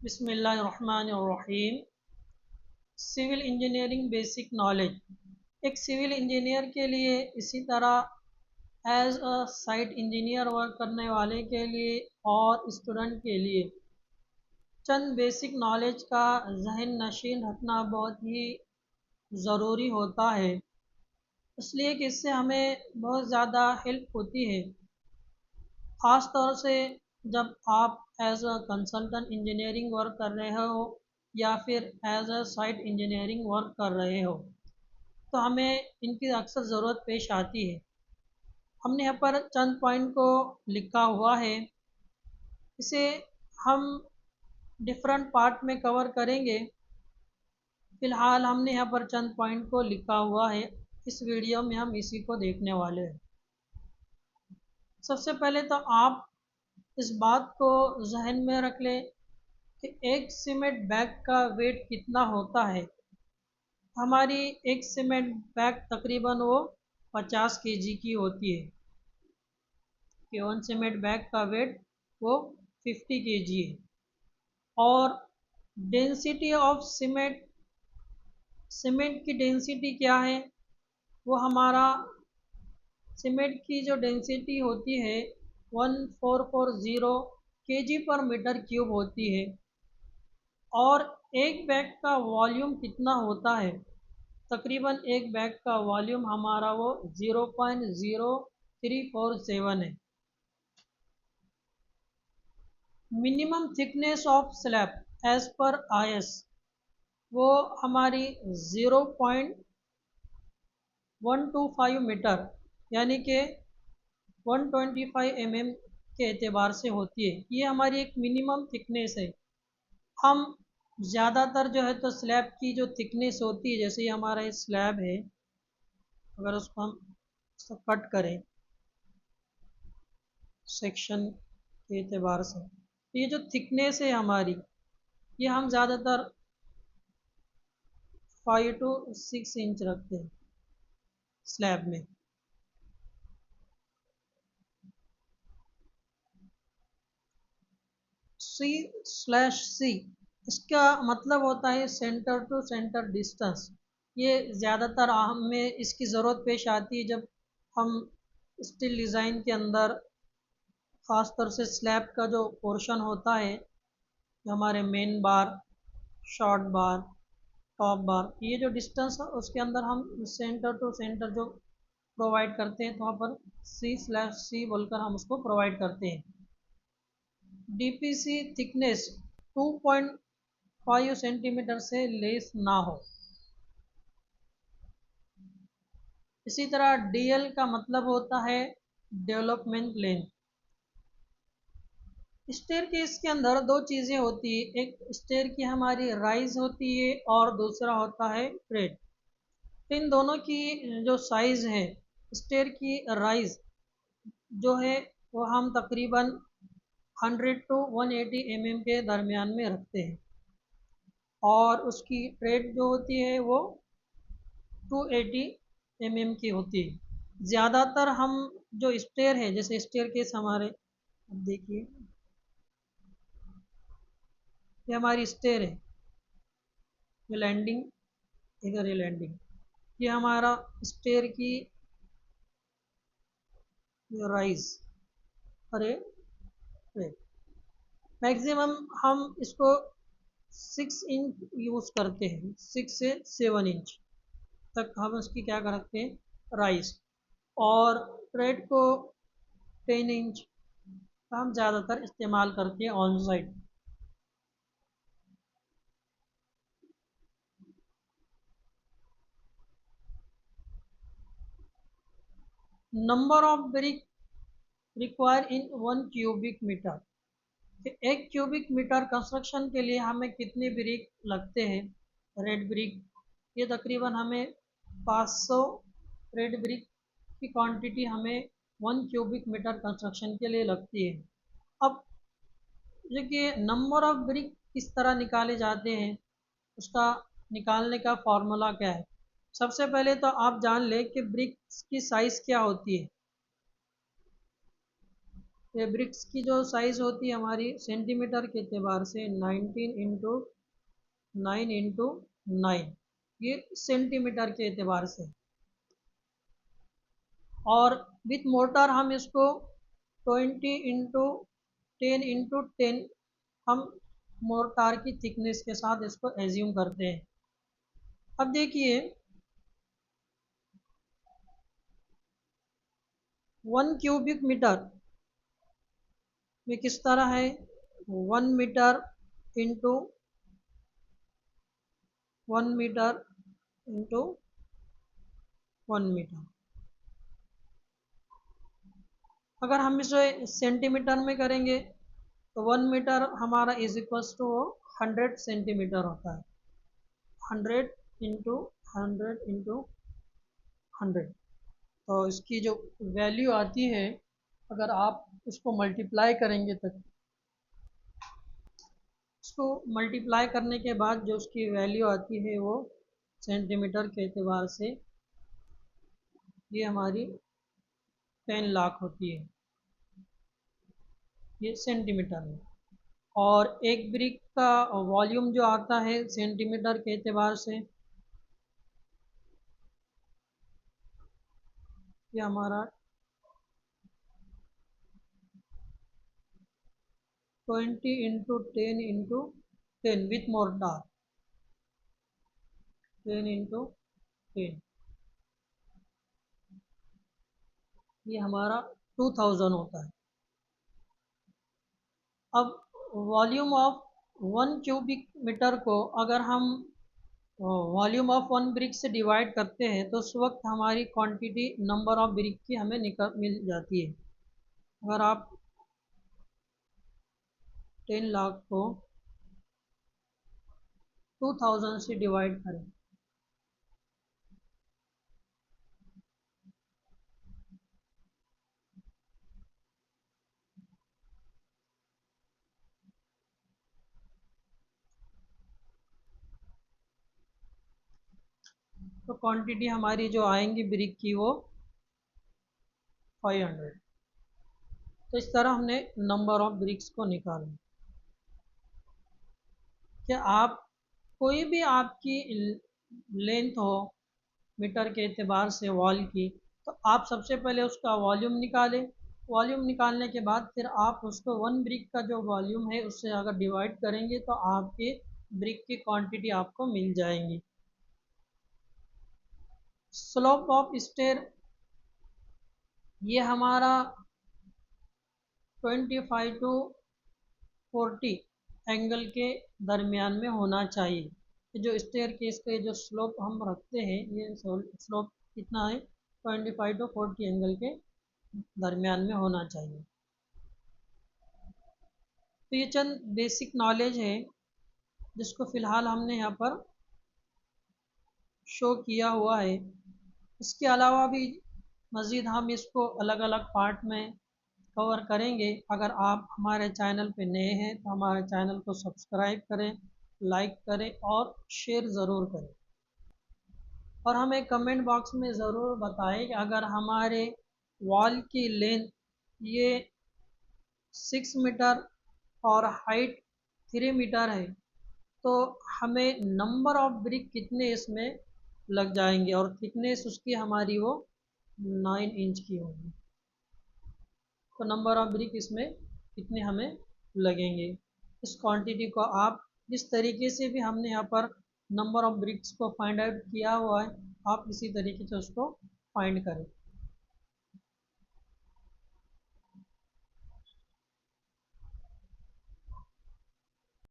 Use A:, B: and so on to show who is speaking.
A: बिस्मिल्लाहिर्रहमानिर्रहीम। Civil engineering basic knowledge. एक civil engineer के लिए, इसी तरह as a site engineer work करने वाले के लिए और स्टूडेंट के लिए चंद बेसिक नॉलेज का जहन नशीन रखना बहुत ही ज़रूरी होता है, इसलिए कि इससे हमें बहुत ज़्यादा हेल्प होती है। ख़ास तौर से जब आप as a consultant engineering work कर रहे हो या फिर as a site engineering work कर रहे हो, तो हमें इनकी अक्सर ज़रूरत पेश आती है। हमने यहाँ पर चंद पॉइंट को लिखा हुआ है, इसे हम डिफरेंट पार्ट में कवर करेंगे। फ़िलहाल हमने यहाँ पर चंद पॉइंट को लिखा हुआ है, इस वीडियो में हम इसी को देखने वाले हैं। सबसे पहले तो आप इस बात को जहन में रख लें कि एक सीमेंट बैग का वेट कितना होता है। हमारी एक सीमेंट बैग तकरीबन वो 50 केजी की होती है, कि वन सीमेंट बैग का वेट वो 50 केजी है। और डेंसिटी ऑफ सीमेंट, सीमेंट की डेंसिटी क्या है? वो हमारा सीमेंट की जो डेंसिटी होती है 1440 केजी पर मीटर क्यूब होती है। और एक बैग का वॉल्यूम कितना होता है? तकरीबन एक बैग का वॉल्यूम हमारा वो 0.0347 है। Minimum thickness of slab as पर आईएस, वो हमारी 0.125 मीटर, यानी कि 125 के एतबार से होती है। ये हमारी एक मिनिमम थिकनेस है। हम ज़्यादातर जो है तो स्लैब की जो थिकनेस होती है, जैसे ये हमारा ये स्लैब है, अगर उसको हम कट करें सेक्शन के एतबार से, तो ये जो थिकनेस है हमारी, ये हम ज़्यादातर 5 to 6 इंच रखते हैं स्लैब में। C/C, इसका मतलब होता है सेंटर टू सेंटर डिस्टेंस। ये ज़्यादातर हमें इसकी ज़रूरत पेश आती है जब हम स्टील डिज़ाइन के अंदर, ख़ास तौर से स्लैब का जो पोर्शन होता है, जो हमारे मेन बार, शॉर्ट बार, टॉप बार, ये जो डिस्टेंस है उसके अंदर हम सेंटर टू सेंटर जो प्रोवाइड करते हैं, तो वहाँ पर C/C बोलकर हम उसको प्रोवाइड करते हैं। डीपीसी थिकनेस 2.5 सेंटीमीटर से लेस ना हो। इसी तरह डीएल का मतलब होता है डेवलपमेंट लेंथ। स्टेयरकेस के अंदर दो चीज़ें होती है, एक स्टेयर की हमारी राइज होती है और दूसरा होता है ट्रेड। इन दोनों की जो साइज़ है, स्टेयर की राइज जो है वो हम तकरीबन 100 to 180 के दरमियान में रखते हैं, और उसकी ट्रेड जो होती है वो 280 की होती है। ज़्यादातर हम जो स्टेयर है, जैसे स्टेयर केस हमारे, अब देखिए ये हमारी स्टेयर है, ये लैंडिंग, इधर ये लैंडिंग, ये हमारा स्टेयर की राइज और ये ट्रेड। मैक्सिमम हम इसको 6 इंच यूज़ करते हैं, 6 से 7 इंच तक हम इसकी क्या करते हैं, राइस। और ट्रेड को 10 इंच का हम ज़्यादातर इस्तेमाल करते हैं on side. Number of brick require in 1 cubic metre, एक क्यूबिक मीटर कंस्ट्रक्शन के लिए हमें कितने ब्रिक लगते हैं? रेड ब्रिक, ये तकरीबन हमें 500 रेड ब्रिक की क्वांटिटी हमें 1 क्यूबिक मीटर कंस्ट्रक्शन के लिए लगती है। अब देखिए नंबर ऑफ ब्रिक किस तरह निकाले जाते हैं, उसका निकालने का फॉर्मूला क्या है? सबसे पहले तो आप जान लें कि ब्रिक्स की साइज़ क्या होती है। ये ब्रिक्स की जो साइज़ होती है हमारी सेंटीमीटर के एतबार से 19 इंटू 9 ये सेंटीमीटर के एतबार से। और विथ मोटर हम इसको 20 इंटू 10 हम मोर्टार की थिकनेस के साथ इसको एज्यूम करते हैं। अब देखिए 1 क्यूबिक मीटर में किस तरह है, 1 metre into 1 metre into 1 metre. अगर हम इसे सेंटीमीटर में करेंगे तो 1 मीटर हमारा इज इक्वल्स टू 100 सेंटीमीटर होता है। 100 इंटू 100 इंटू 100, तो इसकी जो वैल्यू आती है अगर आप उसको मल्टीप्लाई करेंगे तो इसको मल्टीप्लाई करने के बाद जो उसकी वैल्यू आती है वो सेंटीमीटर के एतबार से ये हमारी 10 लाख होती है, ये सेंटीमीटर में। और एक ब्रिक का वॉल्यूम जो आता है सेंटीमीटर के एतबार से ये हमारा 20 इंटू 10 विथ मोर्टार 10 इंटू 10 ये हमारा 2000 होता है। अब वॉल्यूम ऑफ 1 क्यूबिक मीटर को अगर हम वॉल्यूम ऑफ 1 ब्रिक से डिवाइड करते हैं तो उस वक्त हमारी क्वांटिटी नंबर ऑफ ब्रिक की हमें मिल जाती है। अगर आप 10 लाख को 2000 से डिवाइड करें तो क्वांटिटी हमारी जो आएंगी ब्रिक की वो 500। तो इस तरह हमने नंबर ऑफ ब्रिक्स को निकाला। कि आप कोई भी आपकी लेंथ हो मीटर के एतबार से वॉल की, तो आप सबसे पहले उसका वॉल्यूम निकालें। वॉल्यूम निकालने के बाद फिर आप उसको 1 ब्रिक का जो वॉल्यूम है उससे अगर डिवाइड करेंगे तो आपके ब्रिक की क्वांटिटी आपको मिल जाएंगी। स्लोप ऑफ स्टेयर ये हमारा 25 टू 40 एंगल के दरमियान में होना चाहिए। जो स्टेयर केस के जो स्लोप हम रखते हैं ये स्लोप कितना है 25 टू 40 एंगल के दरमियान में होना चाहिए। तो ये चंद बेसिक नॉलेज है जिसको फ़िलहाल हमने यहाँ पर शो किया हुआ है। इसके अलावा भी मज़ीद हम इसको अलग अलग पार्ट में कवर करेंगे। अगर आप हमारे चैनल पे नए हैं तो हमारे चैनल को सब्सक्राइब करें, लाइक करें और शेयर ज़रूर करें। और हमें कमेंट बॉक्स में ज़रूर बताएं कि अगर हमारे वॉल की लेंथ ये 6 मीटर और हाइट 3 मीटर है तो हमें नंबर ऑफ ब्रिक कितने इसमें लग जाएंगे और थिकनेस उसकी हमारी वो 9 इंच की होगी। तो नंबर ऑफ ब्रिक इसमें कितने हमें लगेंगे, इस क्वांटिटी को आप जिस तरीके से भी हमने यहाँ पर नंबर ऑफ ब्रिक्स को फाइंड आउट किया हुआ है आप इसी तरीके से उसको फाइंड करें।